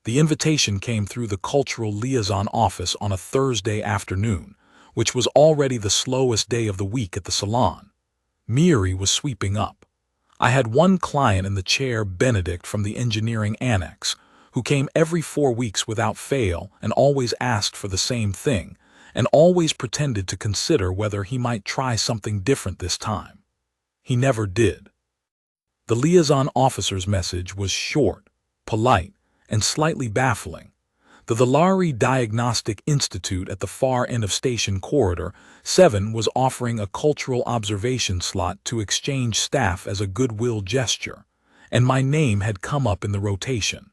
The invitation came through the Cultural Liaison office on a Thursday afternoon, which was already the slowest day of the week at the salon. Miri was sweeping up. I had one client in the chair, Benedict from the engineering annex, who came every 4 weeks without fail and always asked for the same thing, and always pretended to consider whether he might try something different this time. He never did. The liaison officer's message was short, polite, and slightly baffling. The Valari Diagnostic Institute at the far end of Station Corridor 7 was offering a cultural observation slot to exchange staff as a goodwill gesture, and my name had come up in the rotation.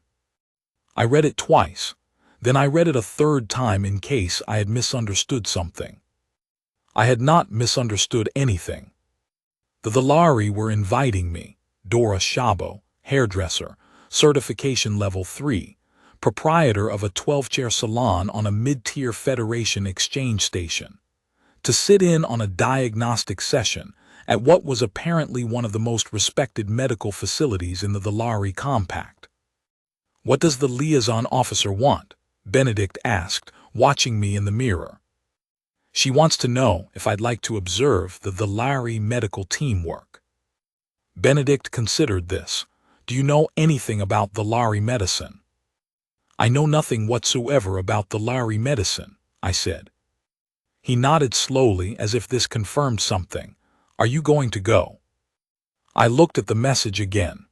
I read it twice, then I read it a third time in case I had misunderstood something. I had not misunderstood anything. The Valari were inviting me, Dora Shabo, hairdresser, certification level 3, proprietor of a 12-chair salon on a mid-tier Federation exchange station, to sit in on a diagnostic session at what was apparently one of the most respected medical facilities in the Valari compact. "What does the liaison officer want?" Benedict asked, watching me in the mirror. "She wants to know if I'd like to observe the Valari medical teamwork." Benedict considered this. "Do you know anything about Valari medicine?" "I know nothing whatsoever about Valari medicine," I said. He nodded slowly as if this confirmed something. "Are you going to go?" I looked at the message again.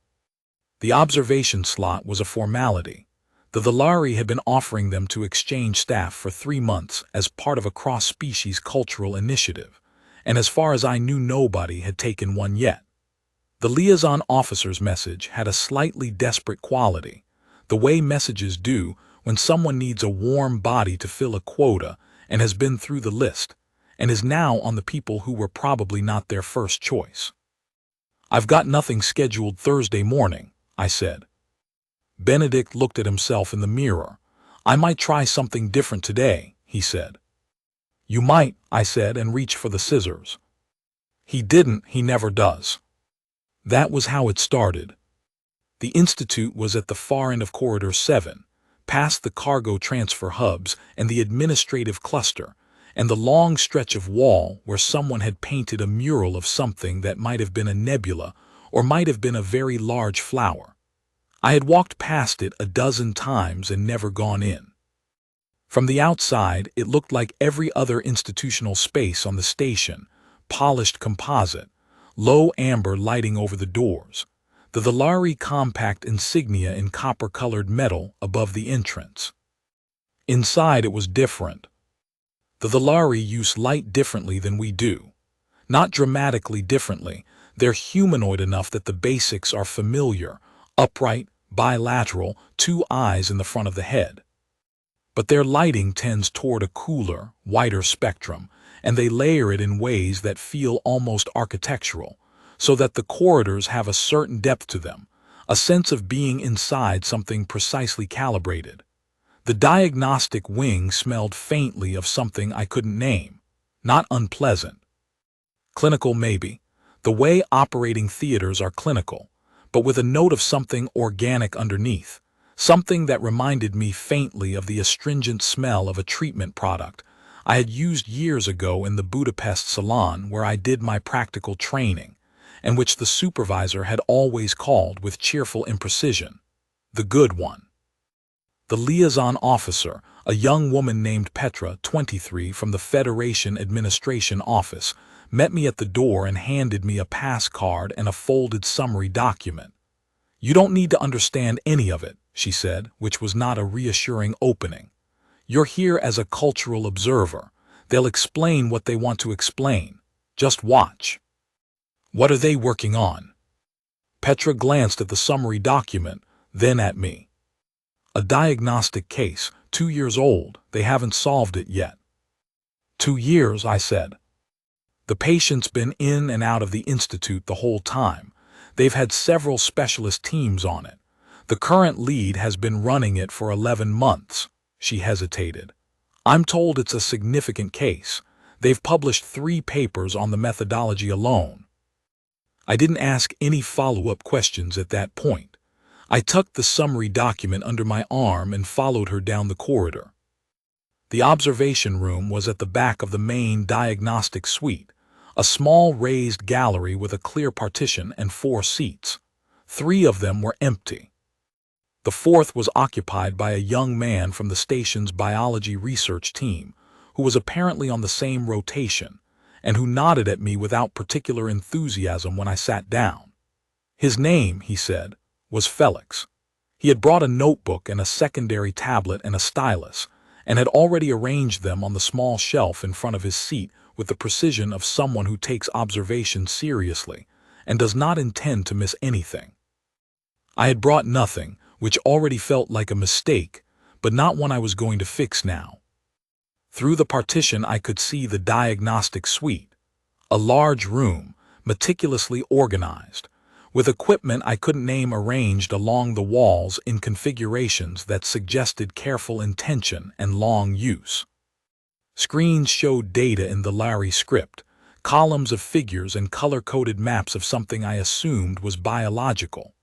The observation slot was a formality. The Valari had been offering them to exchange staff for 3 months as part of a cross-species cultural initiative, and as far as I knew, nobody had taken one yet. The liaison officer's message had a slightly desperate quality, the way messages do when someone needs a warm body to fill a quota and has been through the list, and is now on the people who were probably not their first choice. "I've got nothing scheduled Thursday morning," I said. Benedict looked at himself in the mirror. "I might try something different today," he said. "You might," I said, and reached for the scissors. He didn't. He never does. That was how it started. The institute was at the far end of Corridor 7, past the cargo transfer hubs and the administrative cluster, and the long stretch of wall where someone had painted a mural of something that might have been a nebula or might have been a very large flower. I had walked past it a dozen times and never gone in. From the outside, it looked like every other institutional space on the station, polished composite, low amber lighting over the doors, the Valari compact insignia in copper-colored metal above the entrance. Inside it was different. The Valari use light differently than we do. Not dramatically differently, they're humanoid enough that the basics are familiar, upright, bilateral, 2 eyes in the front of the head. But their lighting tends toward a cooler, whiter spectrum, and they layer it in ways that feel almost architectural, so that the corridors have a certain depth to them, a sense of being inside something precisely calibrated. The diagnostic wing smelled faintly of something I couldn't name, not unpleasant. Clinical maybe, the way operating theaters are clinical, but with a note of something organic underneath, something that reminded me faintly of the astringent smell of a treatment product I had used years ago in the Budapest salon where I did my practical training, and which the supervisor had always called with cheerful imprecision, the good one. The liaison officer, a young woman named Petra, 23, from the Federation Administration Office, met me at the door and handed me a pass card and a folded summary document. "You don't need to understand any of it," she said, which was not a reassuring opening. "You're here as a cultural observer. They'll explain what they want to explain. Just watch." "What are they working on?" Petra glanced at the summary document, then at me. "A diagnostic case, 2 years old. They haven't solved it yet." 2 years, I said. "The patient's been in and out of the institute the whole time. They've had several specialist teams on it. The current lead has been running it for 11 months. She hesitated. "I'm told it's a significant case. They've published 3 papers on the methodology alone." I didn't ask any follow-up questions at that point. I tucked the summary document under my arm and followed her down the corridor. The observation room was at the back of the main diagnostic suite, a small raised gallery with a clear partition and 4 seats. 3 of them were empty. The 4th was occupied by a young man from the station's biology research team, who was apparently on the same rotation, and who nodded at me without particular enthusiasm when I sat down. His name, he said, was Felix. He had brought a notebook and a secondary tablet and a stylus, and had already arranged them on the small shelf in front of his seat with the precision of someone who takes observation seriously and does not intend to miss anything. I had brought nothing, which already felt like a mistake, but not one I was going to fix now. Through the partition I could see the diagnostic suite, a large room, meticulously organized, with equipment I couldn't name arranged along the walls in configurations that suggested careful intention and long use. Screens showed data in the Larry script, columns of figures and color-coded maps of something I assumed was biological.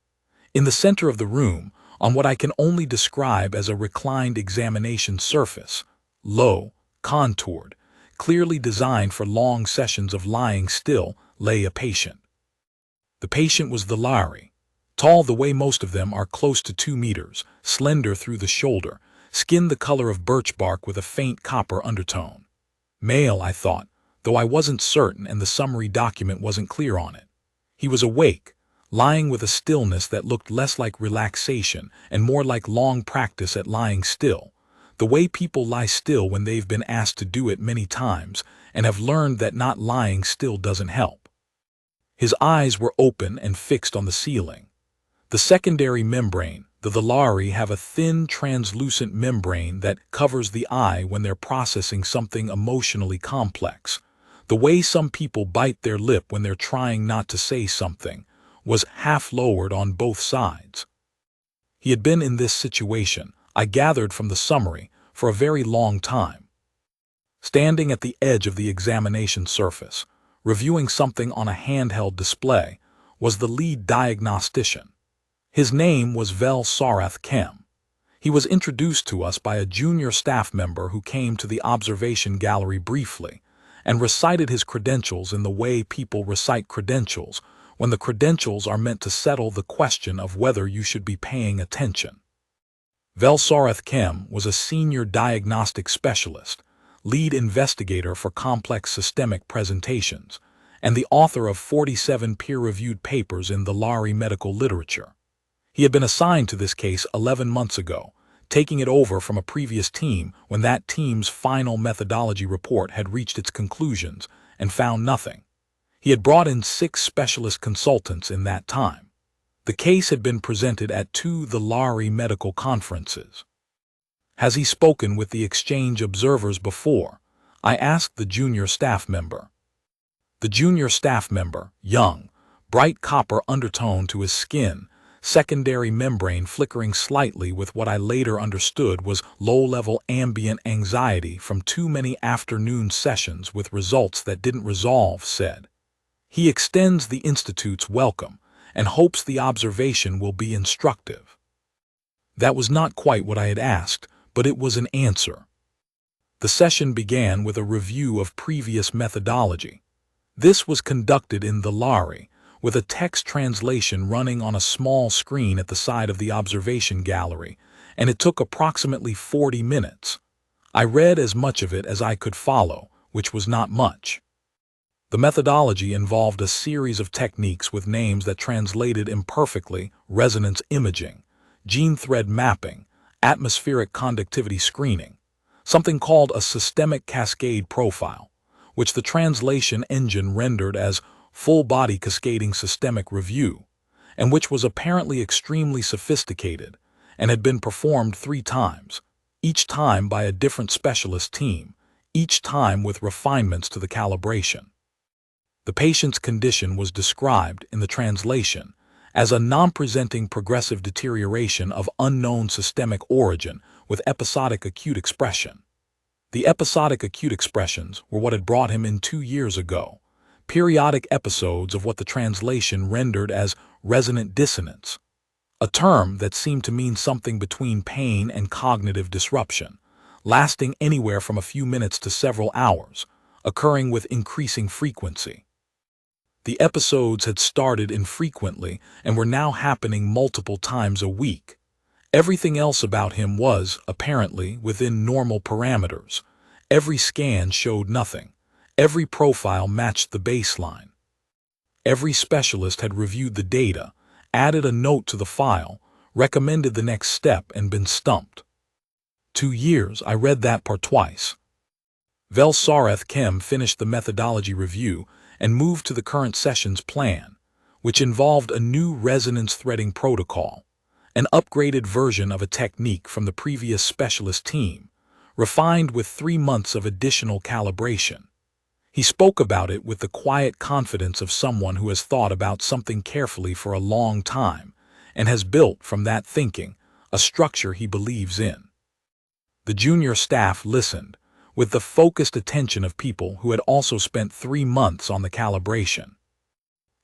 In the center of the room, on what I can only describe as a reclined examination surface, low, contoured, clearly designed for long sessions of lying still, lay a patient. The patient was the Larry, tall the way most of them are, close to 2 meters, slender through the shoulder, skin the color of birch bark with a faint copper undertone. Male, I thought, though I wasn't certain and the summary document wasn't clear on it. He was awake, lying with a stillness that looked less like relaxation and more like long practice at lying still, the way people lie still when they've been asked to do it many times and have learned that not lying still doesn't help. His eyes were open and fixed on the ceiling. The secondary membrane, the villi, have a thin, translucent membrane that covers the eye when they're processing something emotionally complex. The way some people bite their lip when they're trying not to say something was half lowered on both sides. He had been in this situation, I gathered from the summary, for a very long time. Standing at the edge of the examination surface, reviewing something on a handheld display, was the lead diagnostician. His name was Vel Sarath Kem. He was introduced to us by a junior staff member who came to the observation gallery briefly and recited his credentials in the way people recite credentials when the credentials are meant to settle the question of whether you should be paying attention. Vel Sarath Kem was a senior diagnostic specialist, lead investigator for complex systemic presentations, and the author of 47 peer-reviewed papers in the Larry medical literature. He had been assigned to this case 11 months ago, taking it over from a previous team when that team's final methodology report had reached its conclusions and found nothing. He had brought in 6 specialist consultants in that time. The case had been presented at 2 the Larry medical conferences. Has he spoken with the exchange observers before? I asked the junior staff member. The junior staff member, young, bright copper undertone to his skin, secondary membrane flickering slightly with what I later understood was low-level ambient anxiety from too many afternoon sessions with results that didn't resolve, said. He extends the Institute's welcome and hopes the observation will be instructive. That was not quite what I had asked, but it was an answer. The session began with a review of previous methodology. This was conducted in the Larry, with a text translation running on a small screen at the side of the observation gallery, and it took approximately 40 minutes. I read as much of it as I could follow, which was not much. The methodology involved a series of techniques with names that translated imperfectly: resonance imaging, gene thread mapping, atmospheric conductivity screening, something called a systemic cascade profile, which the translation engine rendered as full-body cascading systemic review, and which was apparently extremely sophisticated and had been performed 3 times, each time by a different specialist team, each time with refinements to the calibration. The patient's condition was described in the translation as a non-presenting progressive deterioration of unknown systemic origin with episodic acute expression. The episodic acute expressions were what had brought him in 2 years ago, periodic episodes of what the translation rendered as resonant dissonance. a term that seemed to mean something between pain and cognitive disruption, lasting anywhere from a few minutes to several hours, occurring with increasing frequency. The episodes had started infrequently and were now happening multiple times a week. Everything else about him was, apparently, within normal parameters. Every scan showed nothing. Every profile matched the baseline. Every specialist had reviewed the data, added a note to the file, recommended the next step, and been stumped. 2 years, I read that part twice. Velsareth Kem finished the methodology review and moved to the current session's plan, which involved a new resonance threading protocol, an upgraded version of a technique from the previous specialist team, refined with 3 months of additional calibration. He spoke about it with the quiet confidence of someone who has thought about something carefully for a long time and has built from that thinking a structure he believes in. The junior staff listened, with the focused attention of people who had also spent 3 months on the calibration.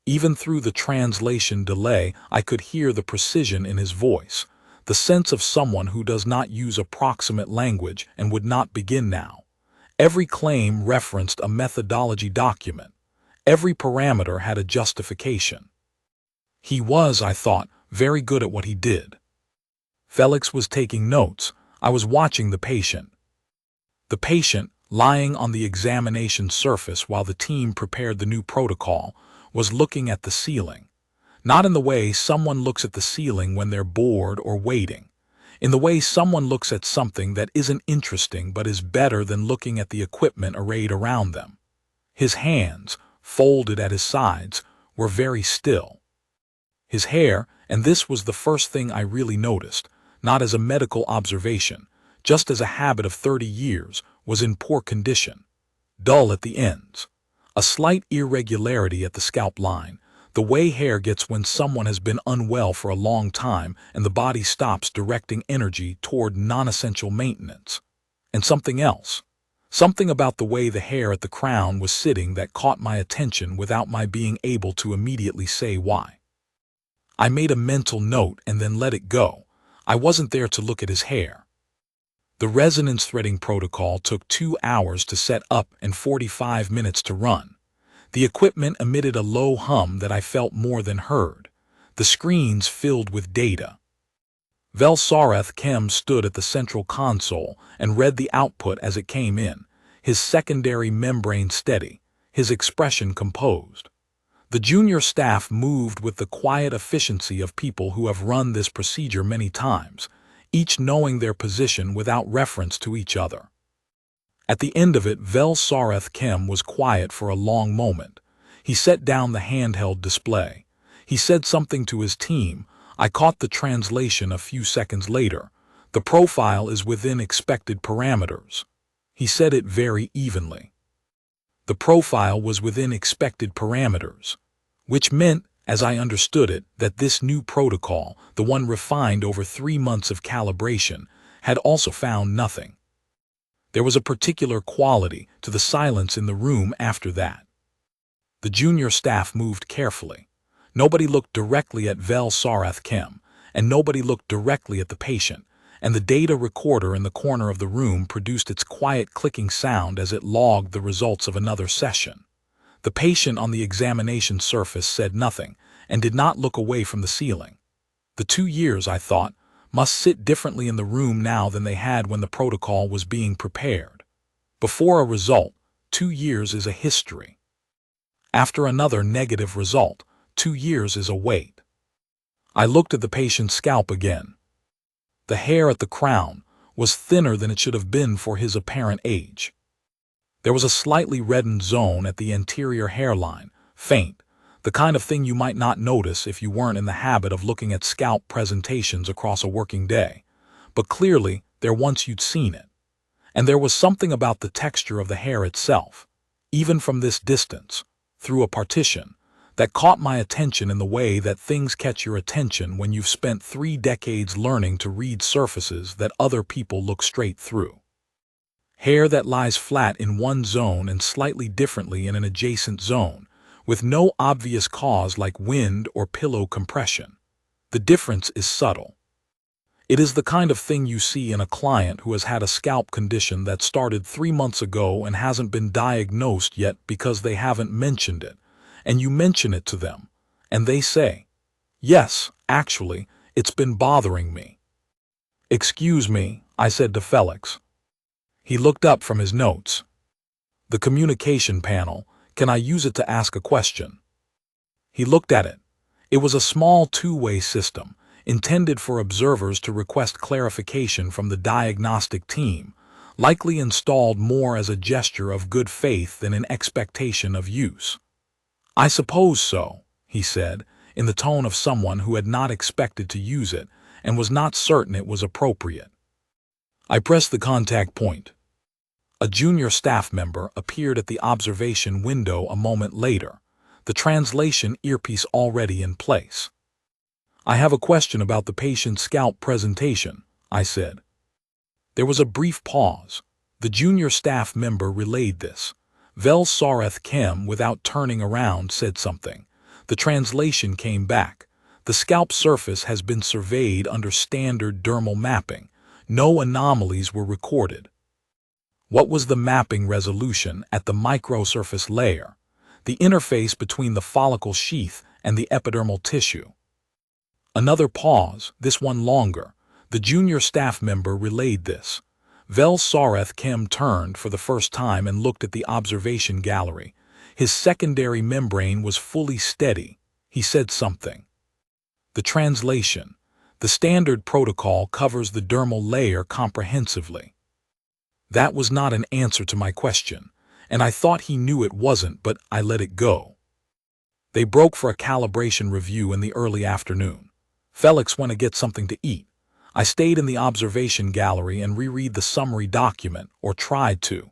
Even through the translation delay, I could hear the precision in his voice, the sense of someone who does not use approximate language and would not begin now. Every claim referenced a methodology document. Every parameter had a justification. He was, I thought, very good at what he did. Felix was taking notes. I was watching the patient. The patient, lying on the examination surface while the team prepared the new protocol, was looking at the ceiling. Not in the way someone looks at the ceiling when they're bored or waiting. In the way someone looks at something that isn't interesting but is better than looking at the equipment arrayed around them. His hands, folded at his sides, were very still. His hair, and this was the first thing I really noticed, not as a medical observation, just as a habit of 30 years, was in poor condition. Dull at the ends. A slight irregularity at the scalp line, the way hair gets when someone has been unwell for a long time and the body stops directing energy toward non-essential maintenance. And something else. Something about the way the hair at the crown was sitting that caught my attention without my being able to immediately say why. I made a mental note and then let it go. I wasn't there to look at his hair. The resonance threading protocol took 2 hours to set up and 45 minutes to run. The equipment emitted a low hum that I felt more than heard. The screens filled with data. Velsareth Kem stood at the central console and read the output as it came in, his secondary membrane steady, his expression composed. The junior staff moved with the quiet efficiency of people who have run this procedure many times, each knowing their position without reference to each other. At the end of it, Velsareth Kem was quiet for a long moment. He set down the handheld display. He said something to his team. I caught the translation a few seconds later. The profile is within expected parameters. He said it very evenly. The profile was within expected parameters, which meant, as I understood it, that this new protocol, the one refined over 3 months of calibration, had also found nothing. There was a particular quality to the silence in the room after that. The junior staff moved carefully. Nobody looked directly at Velsareth Kem, and nobody looked directly at the patient, and the data recorder in the corner of the room produced its quiet clicking sound as it logged the results of another session. The patient on the examination surface said nothing, and did not look away from the ceiling. The 2 years, I thought, must sit differently in the room now than they had when the protocol was being prepared. Before a result, 2 years is a history. After another negative result, 2 years is a wait. I looked at the patient's scalp again. The hair at the crown was thinner than it should have been for his apparent age. There was a slightly reddened zone at the anterior hairline, faint, the kind of thing you might not notice if you weren't in the habit of looking at scalp presentations across a working day. But clearly, there once you'd seen it. And there was something about the texture of the hair itself, even from this distance, through a partition, that caught my attention in the way that things catch your attention when you've spent 3 decades learning to read surfaces that other people look straight through. Hair that lies flat in one zone and slightly differently in an adjacent zone, with no obvious cause like wind or pillow compression. The difference is subtle. It is the kind of thing you see in a client who has had a scalp condition that started 3 months ago and hasn't been diagnosed yet because they haven't mentioned it, and you mention it to them, and they say, "Yes, actually, it's been bothering me." "Excuse me," I said to Felix. He looked up from his notes. "The communication panel, can I use it to ask a question?" He looked at it. It was a small two-way system, intended for observers to request clarification from the diagnostic team, likely installed more as a gesture of good faith than an expectation of use. "I suppose so," he said, in the tone of someone who had not expected to use it and was not certain it was appropriate. I pressed the contact point. A junior staff member appeared at the observation window a moment later, the translation earpiece already in place. "I have a question about the patient's scalp presentation," I said. There was a brief pause. The junior staff member relayed this. Vel Sareth Kem, without turning around, said something. The translation came back. "The scalp surface has been surveyed under standard dermal mapping. No anomalies were recorded." What was the mapping resolution at the microsurface layer, the interface between the follicle sheath and the epidermal tissue? Another pause, this one longer. The junior staff member relayed this. Vel Sareth Kem turned for the first time and looked at the observation gallery. His secondary membrane was fully steady. He said something. The translation. "The standard protocol covers the dermal layer comprehensively." That was not an answer to my question, and I thought he knew it wasn't, but I let it go. They broke for a calibration review in the early afternoon. Felix went to get something to eat. I stayed in the observation gallery and reread the summary document, or tried to.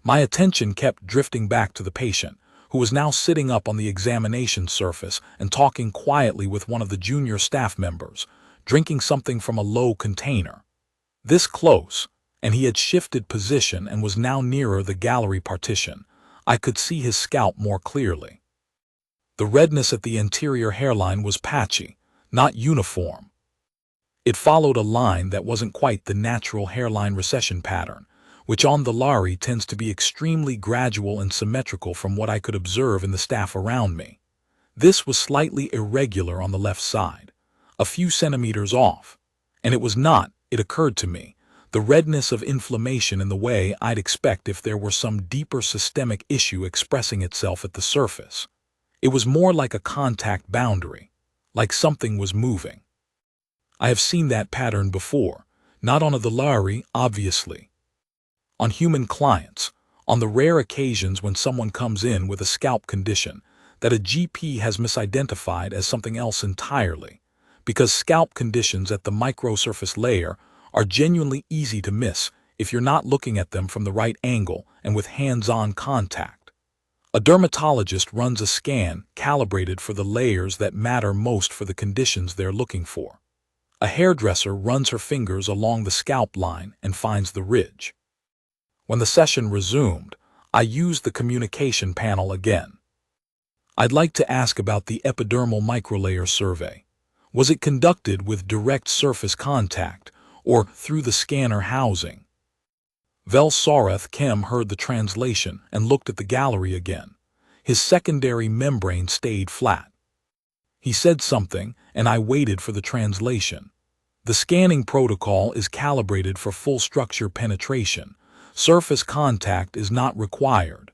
My attention kept drifting back to the patient, who was now sitting up on the examination surface and talking quietly with one of the junior staff members, drinking something from a low container. This close, and he had shifted position and was now nearer the gallery partition, I could see his scalp more clearly. The redness at the anterior hairline was patchy, not uniform. It followed a line that wasn't quite the natural hairline recession pattern, which on the Lari tends to be extremely gradual and symmetrical from what I could observe in the staff around me. This was slightly irregular on the left side, a few centimeters off, and it was not, it occurred to me, the redness of inflammation in the way I'd expect if there were some deeper systemic issue expressing itself at the surface. It was more like a contact boundary, like something was moving. I have seen that pattern before, not on a Lari, obviously. On human clients, on the rare occasions when someone comes in with a scalp condition that a GP has misidentified as something else entirely, because scalp conditions at the microsurface layer are genuinely easy to miss if you're not looking at them from the right angle and with hands-on contact. A dermatologist runs a scan calibrated for the layers that matter most for the conditions they're looking for. A hairdresser runs her fingers along the scalp line and finds the ridge. When the session resumed, I used the communication panel again. "I'd like to ask about the epidermal microlayer survey. Was it conducted with direct surface contact or through the scanner housing?" Vel Sareth Kem heard the translation and looked at the gallery again. His secondary membrane stayed flat. He said something, and I waited for the translation. "The scanning protocol is calibrated for full structure penetration. Surface contact is not required."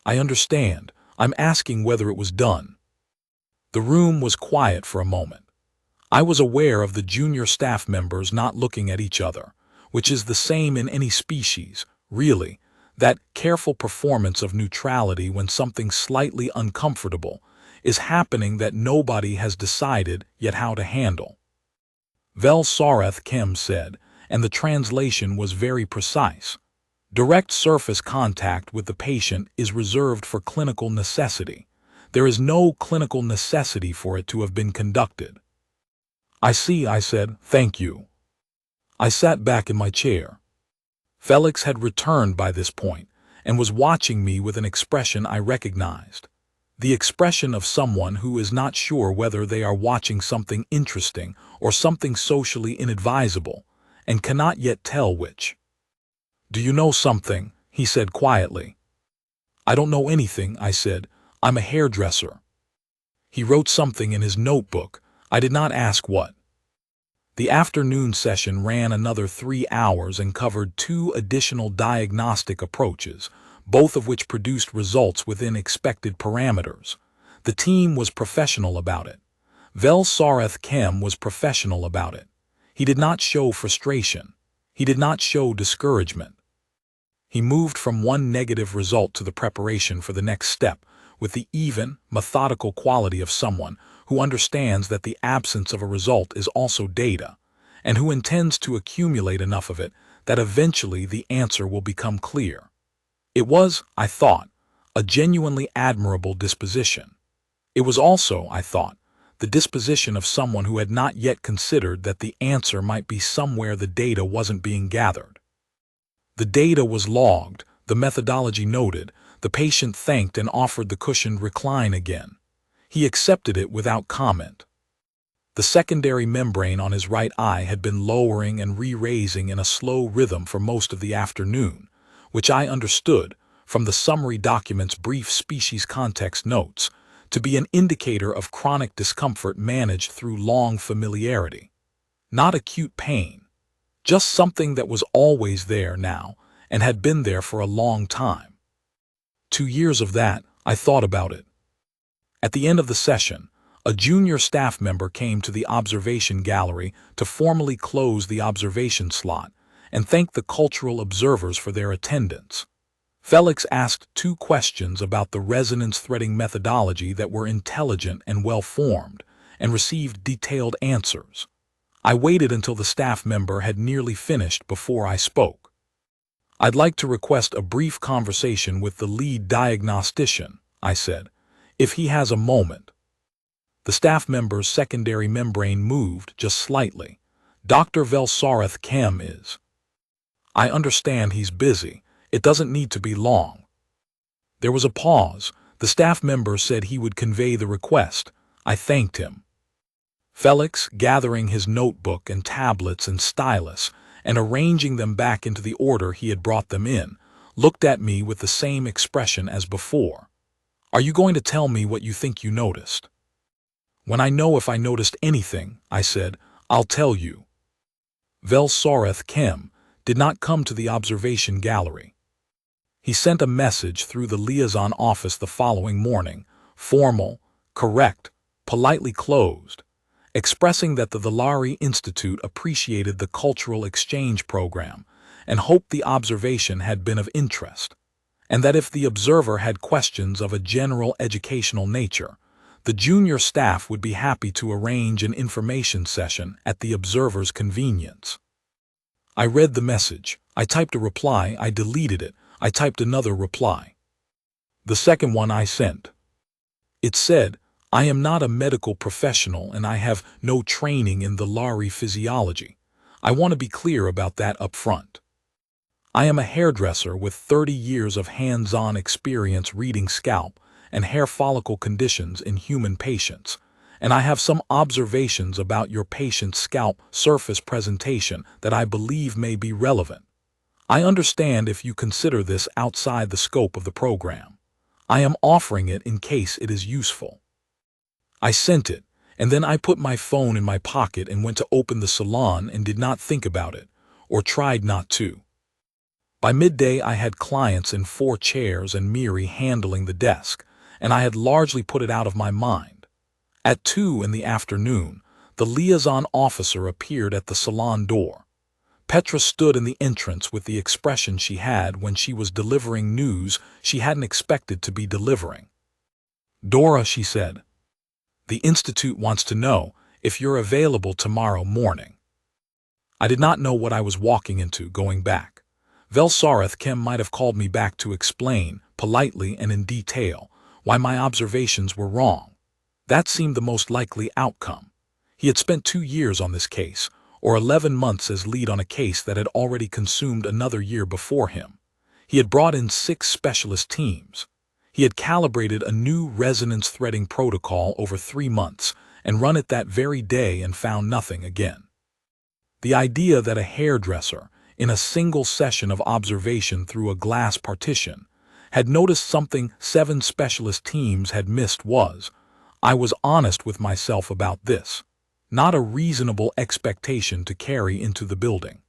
"I understand. I'm asking whether it was done." The room was quiet for a moment. I was aware of the junior staff members not looking at each other, which is the same in any species, really, that careful performance of neutrality when something slightly uncomfortable is happening that nobody has decided yet how to handle. Vel Sareth Kem said, and the translation was very precise. "Direct surface contact with the patient is reserved for clinical necessity. There is no clinical necessity for it to have been conducted." "I see," I said. "Thank you." I sat back in my chair. Felix had returned by this point and was watching me with an expression I recognized. The expression of someone who is not sure whether they are watching something interesting or something socially inadvisable, and cannot yet tell which. "Do you know something?" he said quietly. "I don't know anything," I said. "I'm a hairdresser." He wrote something in his notebook. I did not ask what. The afternoon session ran another 3 hours and covered 2 additional diagnostic approaches, both of which produced results within expected parameters. The team was professional about it. Vel Sareth Kem was professional about it. He did not show frustration. He did not show discouragement. He moved from one negative result to the preparation for the next step with the even, methodical quality of someone who understands that the absence of a result is also data, and who intends to accumulate enough of it that eventually the answer will become clear. It was, I thought, a genuinely admirable disposition. It was also, I thought, the disposition of someone who had not yet considered that the answer might be somewhere the data wasn't being gathered. The data was logged, the methodology noted, the patient thanked and offered the cushioned recline again. He accepted it without comment. The secondary membrane on his right eye had been lowering and re-raising in a slow rhythm for most of the afternoon, which I understood, from the summary document's brief species context notes, to be an indicator of chronic discomfort managed through long familiarity. Not acute pain, just something that was always there now and had been there for a long time. 2 years of that, I thought about it. At the end of the session, a junior staff member came to the observation gallery to formally close the observation slot and thank the cultural observers for their attendance. Felix asked 2 questions about the resonance threading methodology that were intelligent and well-formed, and received detailed answers. I waited until the staff member had nearly finished before I spoke. "I'd like to request a brief conversation with the lead diagnostician," I said, "if he has a moment." The staff member's secondary membrane moved just slightly. "Dr. Velsareth Kem is." "I understand he's busy. It doesn't need to be long." There was a pause. The staff member said he would convey the request. I thanked him. Felix, gathering his notebook and tablets and stylus, and arranging them back into the order he had brought them in, looked at me with the same expression as before. "Are you going to tell me what you think you noticed?" "When I know if I noticed anything," I said, "I'll tell you." Velsareth Kem did not come to the observation gallery. He sent a message through the liaison office the following morning, formal, correct, politely closed, expressing that the Villari Institute appreciated the cultural exchange program and hoped the observation had been of interest, and that if the observer had questions of a general educational nature, the junior staff would be happy to arrange an information session at the observer's convenience. I read the message. I typed a reply. I deleted it. I typed another reply. The second one I sent. It said, "I am not a medical professional and I have no training in the Villari physiology. I want to be clear about that up front. I am a hairdresser with 30 years of hands-on experience reading scalp and hair follicle conditions in human patients, and I have some observations about your patient's scalp surface presentation that I believe may be relevant. I understand if you consider this outside the scope of the program. I am offering it in case it is useful." I sent it, and then I put my phone in my pocket and went to open the salon and did not think about it, or tried not to. By midday I had clients in 4 chairs and Miri handling the desk, and I had largely put it out of my mind. At 2 in the afternoon, the liaison officer appeared at the salon door. Petra stood in the entrance with the expression she had when she was delivering news she hadn't expected to be delivering. "Dora," she said, "the Institute wants to know if you're available tomorrow morning." I did not know what I was walking into going back. Velsareth Kem might have called me back to explain, politely and in detail, why my observations were wrong. That seemed the most likely outcome. He had spent 2 years on this case, or 11 months as lead on a case that had already consumed another year before him. He had brought in 6 specialist teams. He had calibrated a new resonance threading protocol over 3 months and run it that very day and found nothing again. The idea that a hairdresser, in a single session of observation through a glass partition, had noticed something 7 specialist teams had missed was, I was honest with myself about this, not a reasonable expectation to carry into the building.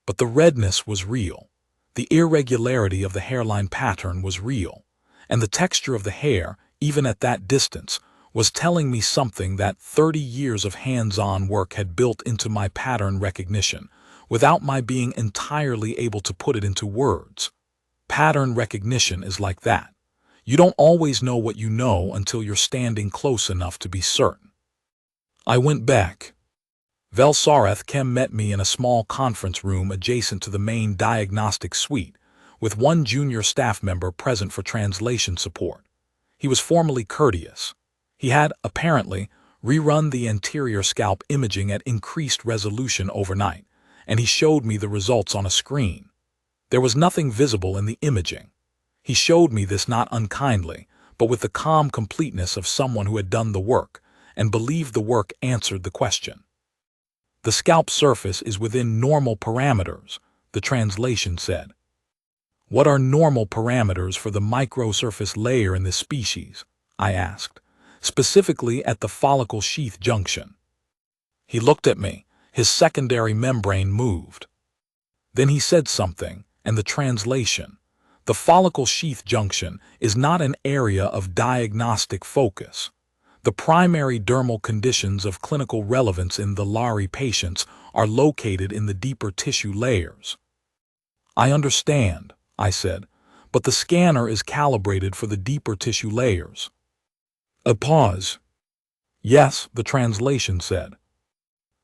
But the redness was real. The irregularity of the hairline pattern was real. And the texture of the hair, even at that distance, was telling me something that 30 years of hands-on work had built into my pattern recognition, without my being entirely able to put it into words. Pattern recognition is like that. You don't always know what you know until you're standing close enough to be certain. I went back. Velsarath Kem met me in a small conference room adjacent to the main diagnostic suite, with one junior staff member present for translation support. He was formally courteous. He had, apparently, rerun the anterior scalp imaging at increased resolution overnight, and he showed me the results on a screen. There was nothing visible in the imaging. He showed me this not unkindly, but with the calm completeness of someone who had done the work, and believed the work answered the question. The scalp surface is within normal parameters, the translation said. What are normal parameters for the microsurface layer in this species? I asked, specifically at the follicle sheath junction. He looked at me, his secondary membrane moved. Then he said something, and the translation, the follicle sheath junction is not an area of diagnostic focus. The primary dermal conditions of clinical relevance in the LARI patients are located in the deeper tissue layers. I understand, I said, but the scanner is calibrated for the deeper tissue layers. A pause. Yes, the translation said.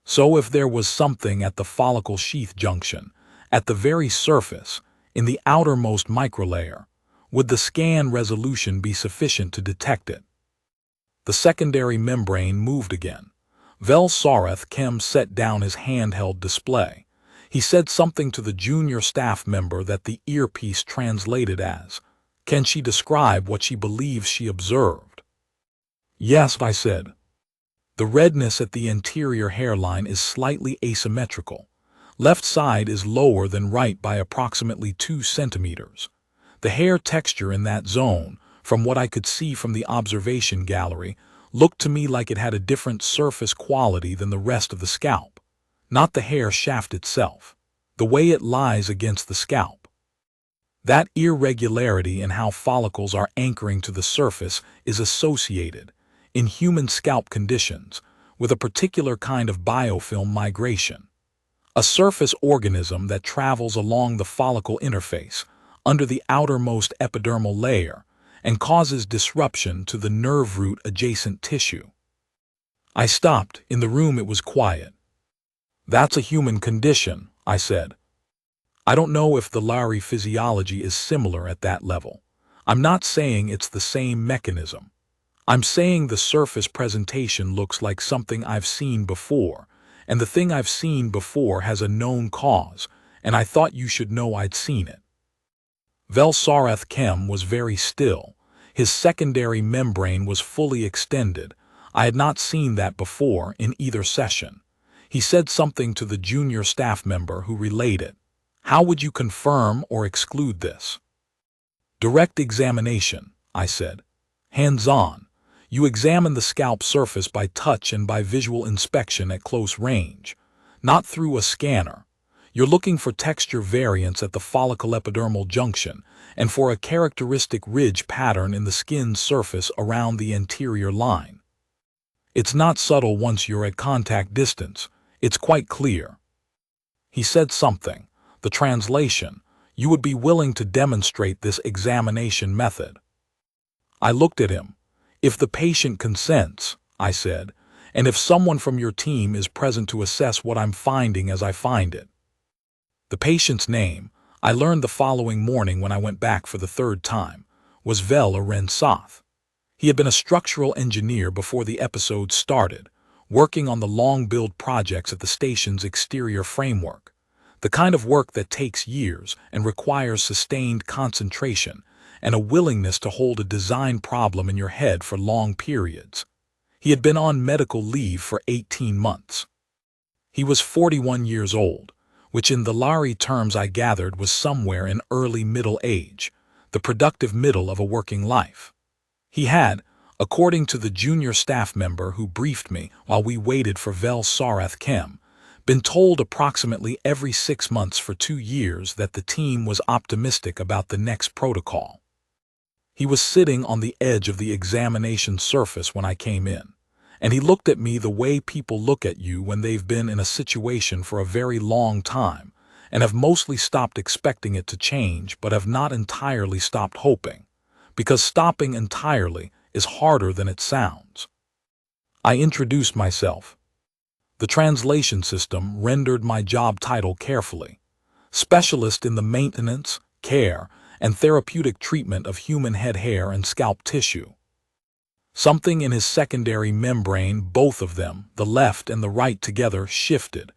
So if there was something at the follicle sheath junction, at the very surface, in the outermost microlayer, would the scan resolution be sufficient to detect it? The secondary membrane moved again. Velsarath Kem set down his handheld display. He said something to the junior staff member that the earpiece translated as, "Can she describe what she believes she observed?" Yes, I said. The redness at the anterior hairline is slightly asymmetrical. Left side is lower than right by approximately 2 centimeters. The hair texture in that zone, from what I could see from the observation gallery, looked to me like it had a different surface quality than the rest of the scalp. Not the hair shaft itself, the way it lies against the scalp. That irregularity in how follicles are anchoring to the surface is associated, in human scalp conditions, with a particular kind of biofilm migration. A surface organism that travels along the follicle interface, under the outermost epidermal layer, and causes disruption to the nerve root adjacent tissue. I stopped. In the room it was quiet. That's a human condition, I said. I don't know if the LARI physiology is similar at that level. I'm not saying it's the same mechanism. I'm saying the surface presentation looks like something I've seen before, and the thing I've seen before has a known cause, and I thought you should know I'd seen it. Velsarath Kem was very still. His secondary membrane was fully extended. I had not seen that before in either session. He said something to the junior staff member who relayed it. How would you confirm or exclude this? Direct examination, I said. Hands-on. You examine the scalp surface by touch and by visual inspection at close range, not through a scanner. You're looking for texture variance at the follicle-epidermal junction and for a characteristic ridge pattern in the skin's surface around the anterior line. It's not subtle once you're at contact distance. It's quite clear. He said something. The translation, you would be willing to demonstrate this examination method. I looked at him. If the patient consents, I said, and if someone from your team is present to assess what I'm finding as I find it. The patient's name, I learned the following morning when I went back for the 3rd time, was Vel Aren Soth. He had been a structural engineer before the episode started, working on the long build projects at the station's exterior framework, the kind of work that takes years and requires sustained concentration, and a willingness to hold a design problem in your head for long periods. He had been on medical leave for 18 months. He was 41 years old, which in the Lari terms I gathered was somewhere in early middle age, the productive middle of a working life. He had, according to the junior staff member who briefed me while we waited for Vel Sarath Kem, been told approximately every 6 months for 2 years that the team was optimistic about the next protocol. He was sitting on the edge of the examination surface when I came in, and he looked at me the way people look at you when they've been in a situation for a very long time and have mostly stopped expecting it to change but have not entirely stopped hoping, because stopping entirely is harder than it sounds. I introduced myself. The translation system rendered my job title carefully: specialist in the maintenance, care, and therapeutic treatment of human head hair and scalp tissue. Something in his secondary membrane, both of them, the left and the right together, shifted,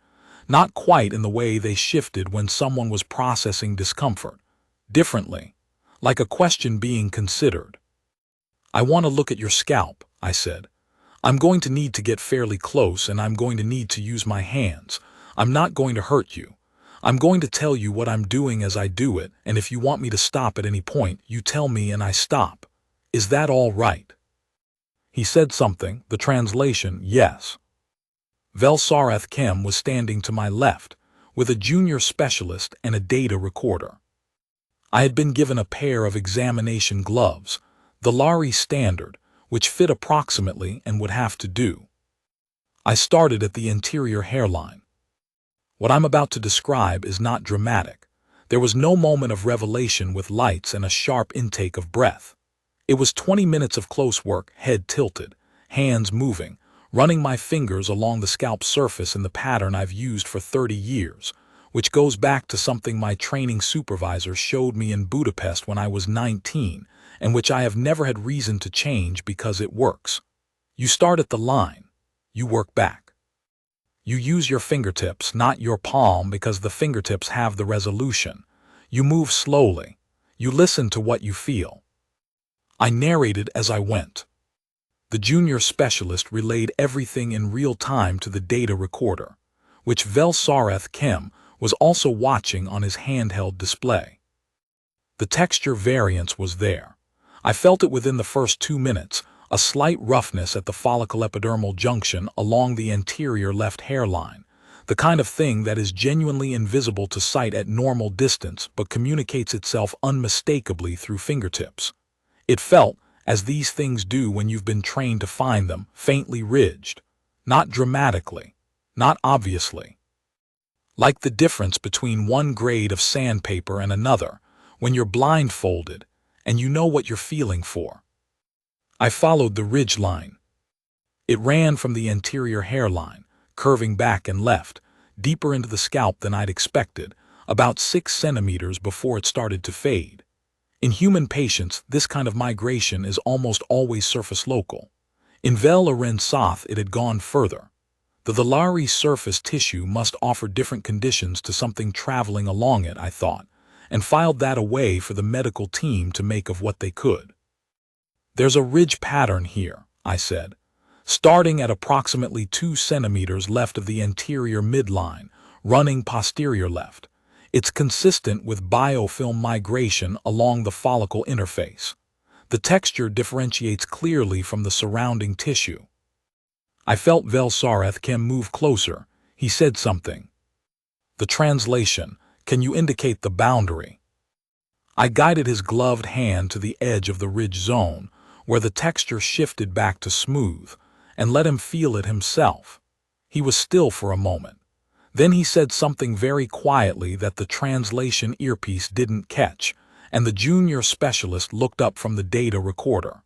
not quite in the way they shifted when someone was processing discomfort, differently, like a question being considered. "I want to look at your scalp," I said. "I'm going to need to get fairly close, and I'm going to need to use my hands. I'm not going to hurt you. I'm going to tell you what I'm doing as I do it, and if you want me to stop at any point, you tell me and I stop. Is that all right?" He said something, the translation, yes. Vel Sarath Kem was standing to my left, with a junior specialist and a data recorder. I had been given a pair of examination gloves, the Lari standard, which fit approximately and would have to do. I started at the anterior hairline. What I'm about to describe is not dramatic. There was no moment of revelation with lights and a sharp intake of breath. It was 20 minutes of close work, head tilted, hands moving, running my fingers along the scalp surface in the pattern I've used for 30 years, which goes back to something my training supervisor showed me in Budapest when I was 19, and which I have never had reason to change because it works. You start at the line. You work back. You use your fingertips, not your palm, because the fingertips have the resolution. You move slowly. You listen to what you feel. I narrated as I went. The junior specialist relayed everything in real time to the data recorder, which Vel Sarath Kem was also watching on his handheld display. The texture variance was there. I felt it within the first 2 minutes, a slight roughness at the follicle-epidermal junction along the anterior left hairline, the kind of thing that is genuinely invisible to sight at normal distance but communicates itself unmistakably through fingertips. It felt, as these things do when you've been trained to find them, faintly ridged, not dramatically, not obviously. Like the difference between one grade of sandpaper and another, when you're blindfolded and you know what you're feeling for. I followed the ridge line. It ran from the anterior hairline, curving back and left, deeper into the scalp than I'd expected, about 6 centimeters before it started to fade. In human patients, this kind of migration is almost always surface local. In Vel Sarath it had gone further. The Lari surface tissue must offer different conditions to something traveling along it, I thought, and filed that away for the medical team to make of what they could. "There's a ridge pattern here," I said, starting at approximately 2 centimeters left of the anterior midline, running posterior left. It's consistent with biofilm migration along the follicle interface. The texture differentiates clearly from the surrounding tissue. I felt Vel Sarath Kem move closer. He said something. The translation: "Can you indicate the boundary?" I guided his gloved hand to the edge of the ridge zone, where the texture shifted back to smooth, and let him feel it himself. He was still for a moment. Then he said something very quietly that the translation earpiece didn't catch, and the junior specialist looked up from the data recorder.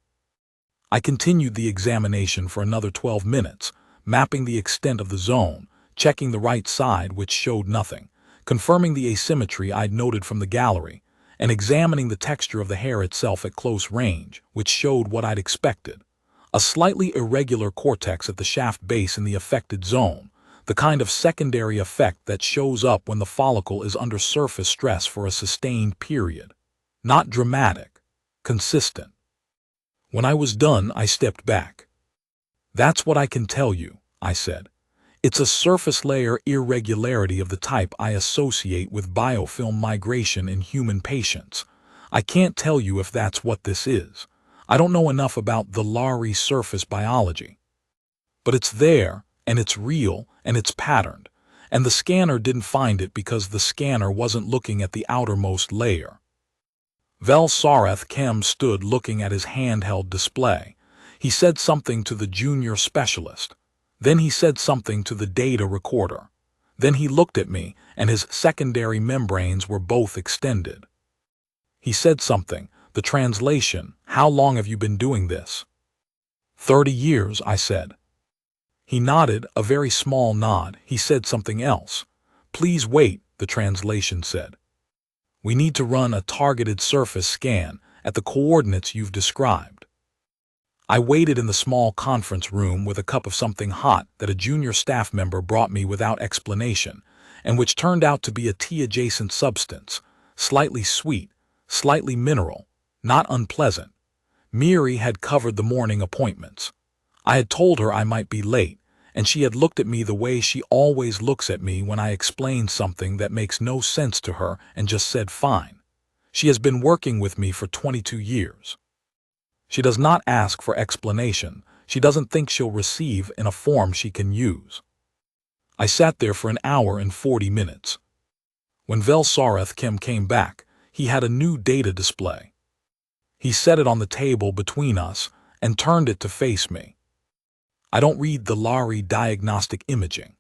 I continued the examination for another 12 minutes, mapping the extent of the zone, checking the right side, which showed nothing, confirming the asymmetry I'd noted from the gallery, and examining the texture of the hair itself at close range, which showed what I'd expected. A slightly irregular cortex at the shaft base in the affected zone, the kind of secondary effect that shows up when the follicle is under surface stress for a sustained period. Not dramatic, consistent. When I was done, I stepped back. "That's what I can tell you," I said. "It's a surface layer irregularity of the type I associate with biofilm migration in human patients. I can't tell you if that's what this is. I don't know enough about the Lari surface biology. But it's there, and it's real, and it's patterned. And the scanner didn't find it because the scanner wasn't looking at the outermost layer." Velsarath Kem stood looking at his handheld display. He said something to the junior specialist. Then he said something to the data recorder. Then he looked at me, and his secondary membranes were both extended. He said something. The translation, "How long have you been doing this?" 30 years, I said. He nodded, a very small nod. He said something else. "Please wait," the translation said. "We need to run a targeted surface scan at the coordinates you've described." I waited in the small conference room with a cup of something hot that a junior staff member brought me without explanation, and which turned out to be a tea-adjacent substance, slightly sweet, slightly mineral, not unpleasant. Miri had covered the morning appointments. I had told her I might be late, and she had looked at me the way she always looks at me when I explain something that makes no sense to her and just said fine. She has been working with me for 22 years. She does not ask for explanation. She doesn't think she'll receive in a form she can use. I sat there for an hour and 40 minutes. When Velsarath Kem came back, he had a new data display. He set it on the table between us and turned it to face me. I don't read the Lari diagnostic imaging.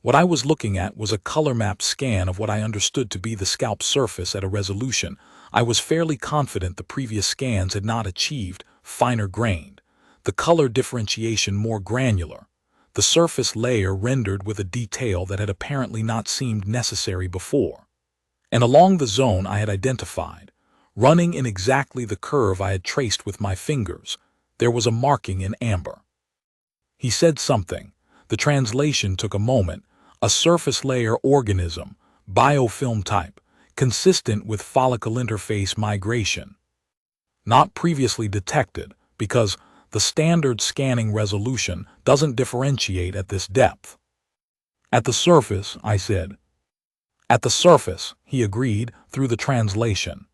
What I was looking at was a color-mapped scan of what I understood to be the scalp surface at a resolution I was fairly confident the previous scans had not achieved, finer-grained, the color differentiation more granular, the surface layer rendered with a detail that had apparently not seemed necessary before. And along the zone I had identified, running in exactly the curve I had traced with my fingers, there was a marking in amber. He said something. The translation took a moment. A surface layer organism, biofilm type, consistent with follicle interface migration. Not previously detected, because the standard scanning resolution doesn't differentiate at this depth. "At the surface," I said. "At the surface," he agreed through the translation.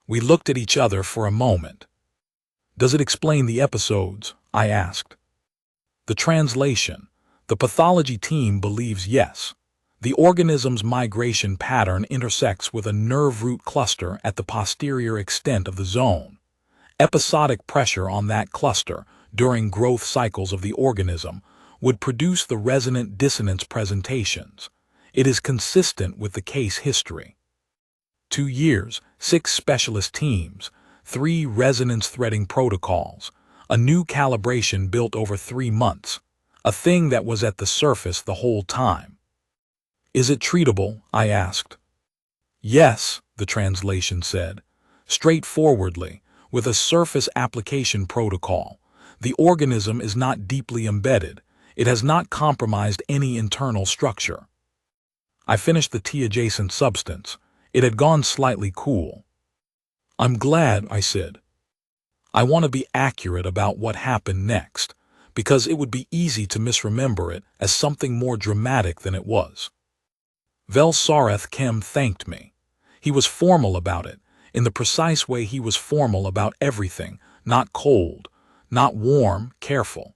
We looked at each other for a moment. "Does it explain the episodes?" I asked. The translation. The pathology team believes yes. The organism's migration pattern intersects with a nerve root cluster at the posterior extent of the zone. Episodic pressure on that cluster during growth cycles of the organism would produce the resonant dissonance presentations. It is consistent with the case history. 2 years, 6 specialist teams, 3 resonance threading protocols, a new calibration built over 3 months, a thing that was at the surface the whole time. "Is it treatable?" I asked. "Yes," the translation said, straightforwardly, with a surface application protocol. The organism is not deeply embedded. It has not compromised any internal structure. I finished the tea-adjacent substance. It had gone slightly cool. "I'm glad," I said. "I want to be accurate about what happened next, because it would be easy to misremember it as something more dramatic than it was." Velsarath Kem thanked me. He was formal about it, in the precise way he was formal about everything, not cold, not warm, careful.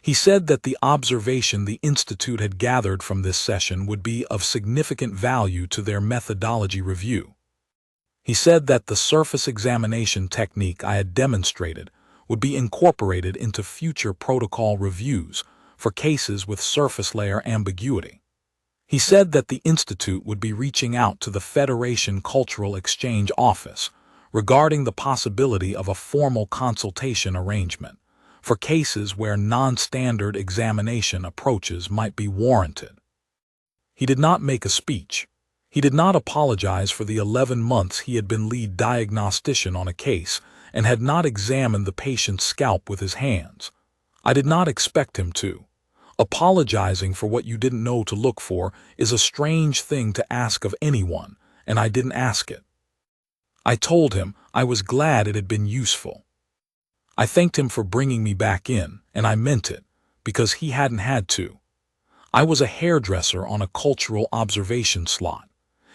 He said that the observation the Institute had gathered from this session would be of significant value to their methodology review. He said that the surface examination technique I had demonstrated would be incorporated into future protocol reviews for cases with surface layer ambiguity. He said that the Institute would be reaching out to the Federation Cultural Exchange Office regarding the possibility of a formal consultation arrangement for cases where non-standard examination approaches might be warranted. He did not make a speech. He did not apologize for the 11 months he had been lead diagnostician on a case and had not examined the patient's scalp with his hands. I did not expect him to. Apologizing for what you didn't know to look for is a strange thing to ask of anyone, and I didn't ask it. I told him I was glad it had been useful. I thanked him for bringing me back in, and I meant it, because he hadn't had to. I was a hairdresser on a cultural observation slot.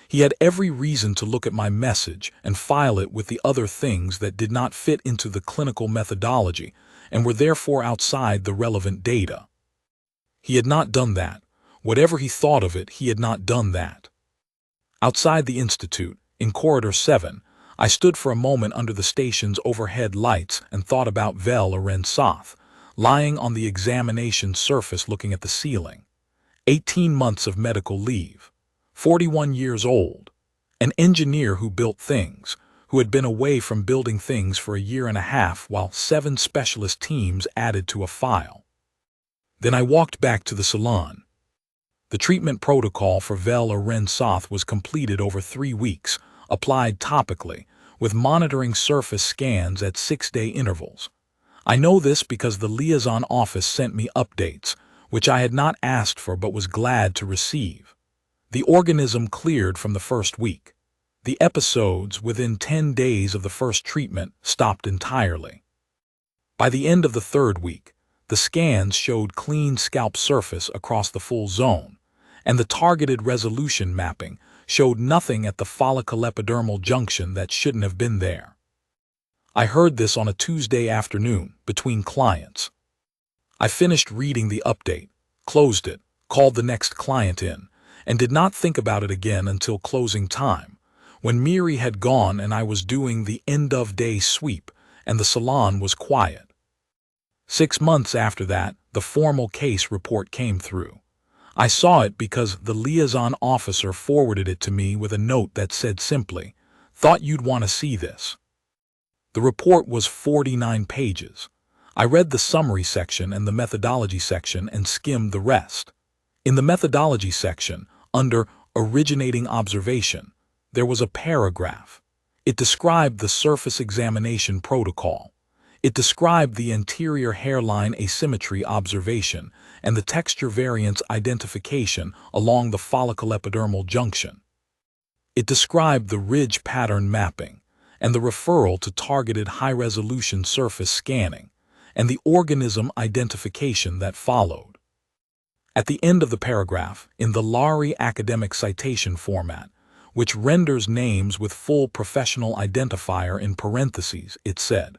He had every reason to look at my message and file it with the other things that did not fit into the clinical methodology and were therefore outside the relevant data. He had not done that. Whatever he thought of it, he had not done that. Outside the institute, in corridor 7, I stood for a moment under the station's overhead lights and thought about Vel Aren Soth, lying on the examination surface looking at the ceiling. 18 months of medical leave. 41 years old. An engineer who built things, who had been away from building things for a year and a half while 7 specialist teams added to a file. Then I walked back to the salon. The treatment protocol for Vel Aren Soth was completed over 3 weeks, applied topically, with monitoring surface scans at 6-day intervals. I know this because the liaison office sent me updates, which I had not asked for but was glad to receive. The organism cleared from the first week. The episodes within 10 days of the first treatment stopped entirely. By the end of the 3rd week, the scans showed clean scalp surface across the full zone, and the targeted resolution mapping showed nothing at the folliculoepidermal junction that shouldn't have been there. I heard this on a Tuesday afternoon between clients. I finished reading the update, closed it, called the next client in, and did not think about it again until closing time, when Miri had gone and I was doing the end-of-day sweep and the salon was quiet. 6 months after that, the formal case report came through. I saw it because the liaison officer forwarded it to me with a note that said simply, "Thought you'd want to see this." The report was 49 pages. I read the summary section and the methodology section and skimmed the rest. In the methodology section, under originating observation, there was a paragraph. It described the surface examination protocol. It described the anterior hairline asymmetry observation and the texture variance identification along the folliculoepidermal junction. It described the ridge pattern mapping and the referral to targeted high-resolution surface scanning and the organism identification that followed. At the end of the paragraph, in the Lari academic citation format, which renders names with full professional identifier in parentheses, it said,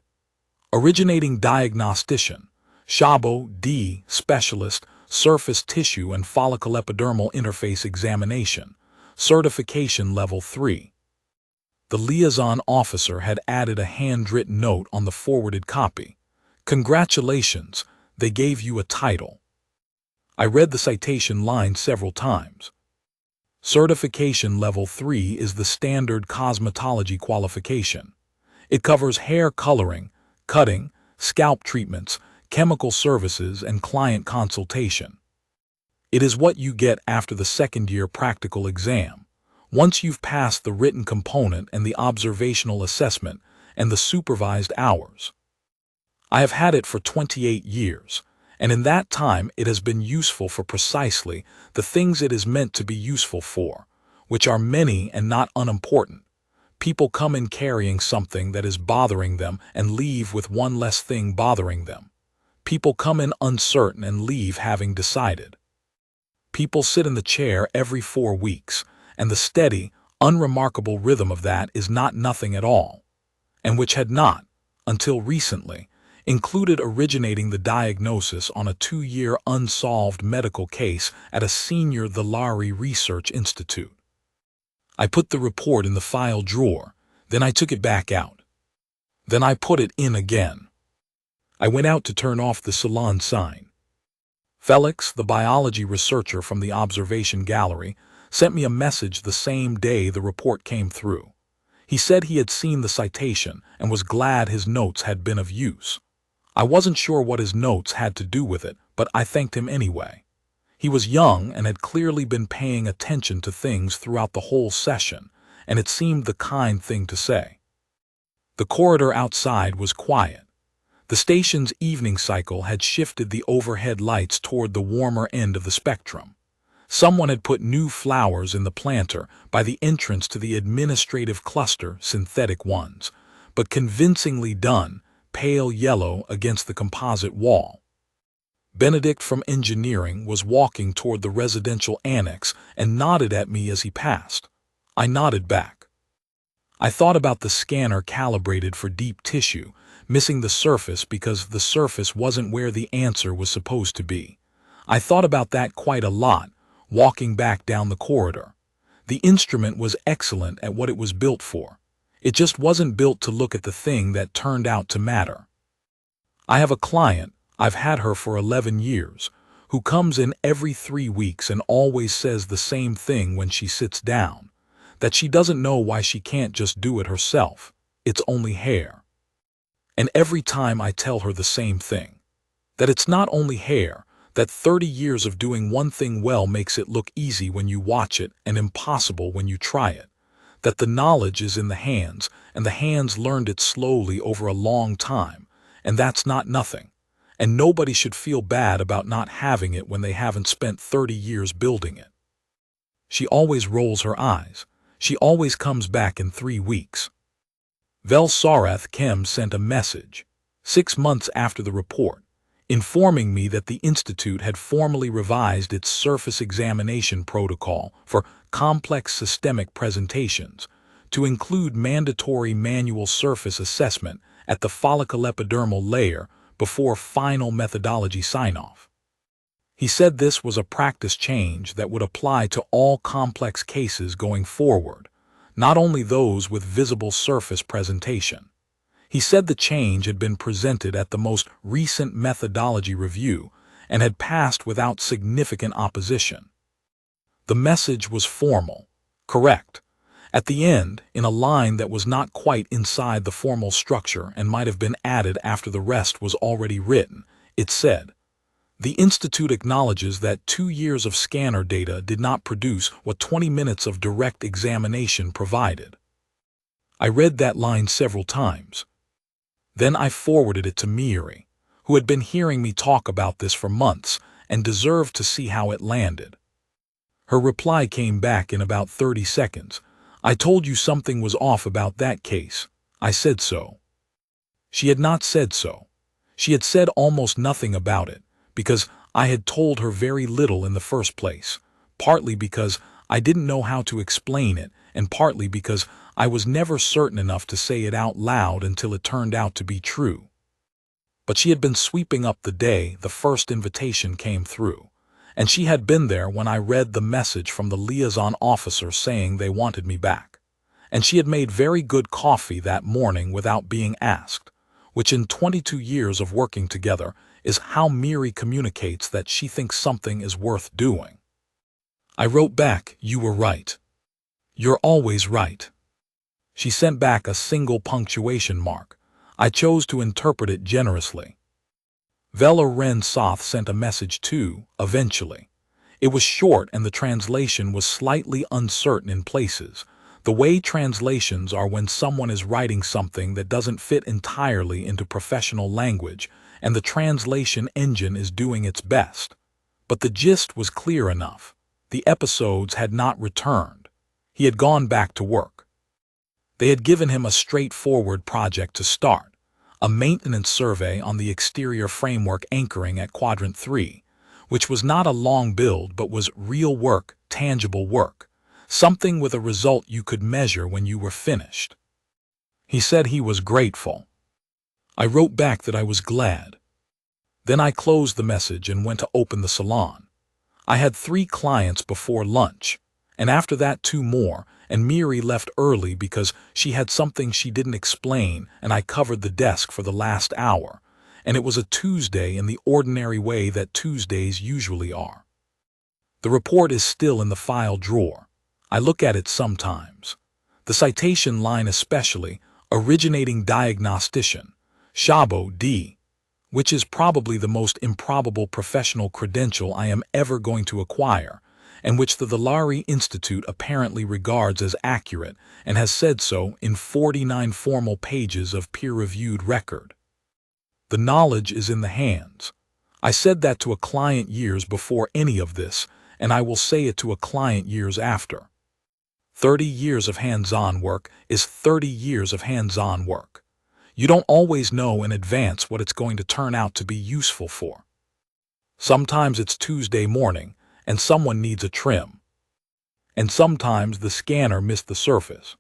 "Originating diagnostician, Shabo D. Specialist, Surface Tissue and Folliculoepidermal Interface Examination, Certification Level 3. The liaison officer had added a handwritten note on the forwarded copy. "Congratulations, they gave you a title." I read the citation line several times. Certification Level 3 is the standard cosmetology qualification. It covers hair coloring, cutting, scalp treatments, chemical services, and client consultation. It is what you get after the 2nd-year practical exam, once you've passed the written component and the observational assessment and the supervised hours. I have had it for 28 years. And in that time it has been useful for precisely the things it is meant to be useful for, which are many and not unimportant. People come in carrying something that is bothering them and leave with one less thing bothering them. People come in uncertain and leave having decided. People sit in the chair every 4 weeks, and the steady, unremarkable rhythm of that is not nothing at all, and which had not, until recently, included originating the diagnosis on a 2-year unsolved medical case at a senior the Lari Research Institute. I put the report in the file drawer, then I took it back out. Then I put it in again. I went out to turn off the salon sign. Felix, the biology researcher from the observation gallery, sent me a message the same day the report came through. He said he had seen the citation and was glad his notes had been of use. I wasn't sure what his notes had to do with it, but I thanked him anyway. He was young and had clearly been paying attention to things throughout the whole session, and it seemed the kind thing to say. The corridor outside was quiet. The station's evening cycle had shifted the overhead lights toward the warmer end of the spectrum. Someone had put new flowers in the planter by the entrance to the administrative cluster, synthetic ones, but convincingly done, pale yellow against the composite wall. Benedict from engineering was walking toward the residential annex and nodded at me as he passed. I nodded back. I thought about the scanner calibrated for deep tissue, missing the surface because the surface wasn't where the answer was supposed to be. I thought about that quite a lot, walking back down the corridor. The instrument was excellent at what it was built for. It just wasn't built to look at the thing that turned out to matter. I have a client, I've had her for 11 years, who comes in every 3 weeks and always says the same thing when she sits down, that she doesn't know why she can't just do it herself. It's only hair. And every time I tell her the same thing, that it's not only hair, that 30 years of doing one thing well makes it look easy when you watch it and impossible when you try it, that the knowledge is in the hands, and the hands learned it slowly over a long time, and that's not nothing, and nobody should feel bad about not having it when they haven't spent 30 years building it. She always rolls her eyes. She always comes back in 3 weeks. Vel Sarath Kem sent a message, 6 months after the report, informing me that the Institute had formally revised its surface examination protocol for complex systemic presentations to include mandatory manual surface assessment at the folliculoepidermal layer before final methodology sign-off. He said this was a practice change that would apply to all complex cases going forward, not only those with visible surface presentation. He said the change had been presented at the most recent methodology review and had passed without significant opposition. The message was formal, correct. At the end, in a line that was not quite inside the formal structure and might have been added after the rest was already written, it said, "The Institute acknowledges that 2 years of scanner data did not produce what 20 minutes of direct examination provided." I read that line several times. Then I forwarded it to Miri, who had been hearing me talk about this for months and deserved to see how it landed. Her reply came back in about 30 seconds. "I told you something was off about that case. I said so." She had not said so. She had said almost nothing about it, because I had told her very little in the first place, partly because I didn't know how to explain it, and partly because I was never certain enough to say it out loud until it turned out to be true. But she had been sweeping up the day the first invitation came through, and she had been there when I read the message from the liaison officer saying they wanted me back. And she had made very good coffee that morning without being asked, which in 22 years of working together is how Miri communicates that she thinks something is worth doing. I wrote back, "You were right. You're always right." She sent back a single punctuation mark. I chose to interpret it generously. Vela Ren Soth sent a message too, eventually. It was short and the translation was slightly uncertain in places, the way translations are when someone is writing something that doesn't fit entirely into professional language and the translation engine is doing its best. But the gist was clear enough. The episodes had not returned. He had gone back to work. They had given him a straightforward project to start, a maintenance survey on the exterior framework anchoring at Quadrant 3, which was not a long build but was real work, tangible work, something with a result you could measure when you were finished. He said he was grateful. I wrote back that I was glad. Then I closed the message and went to open the salon. I had 3 clients before lunch, and after that 2 more, and Miri left early because she had something she didn't explain, and I covered the desk for the last hour, and it was a Tuesday in the ordinary way that Tuesdays usually are. The report is still in the file drawer. I look at it sometimes. The citation line especially, originating diagnostician, Shabo D, which is probably the most improbable professional credential I am ever going to acquire, and which the Villari Institute apparently regards as accurate and has said so in 49 formal pages of peer-reviewed record. The knowledge is in the hands. I said that to a client years before any of this, and I will say it to a client years after. 30 years of hands-on work is 30 years of hands-on work. You don't always know in advance what it's going to turn out to be useful for. Sometimes it's Tuesday morning, and someone needs a trim. And sometimes the scanner missed the surface,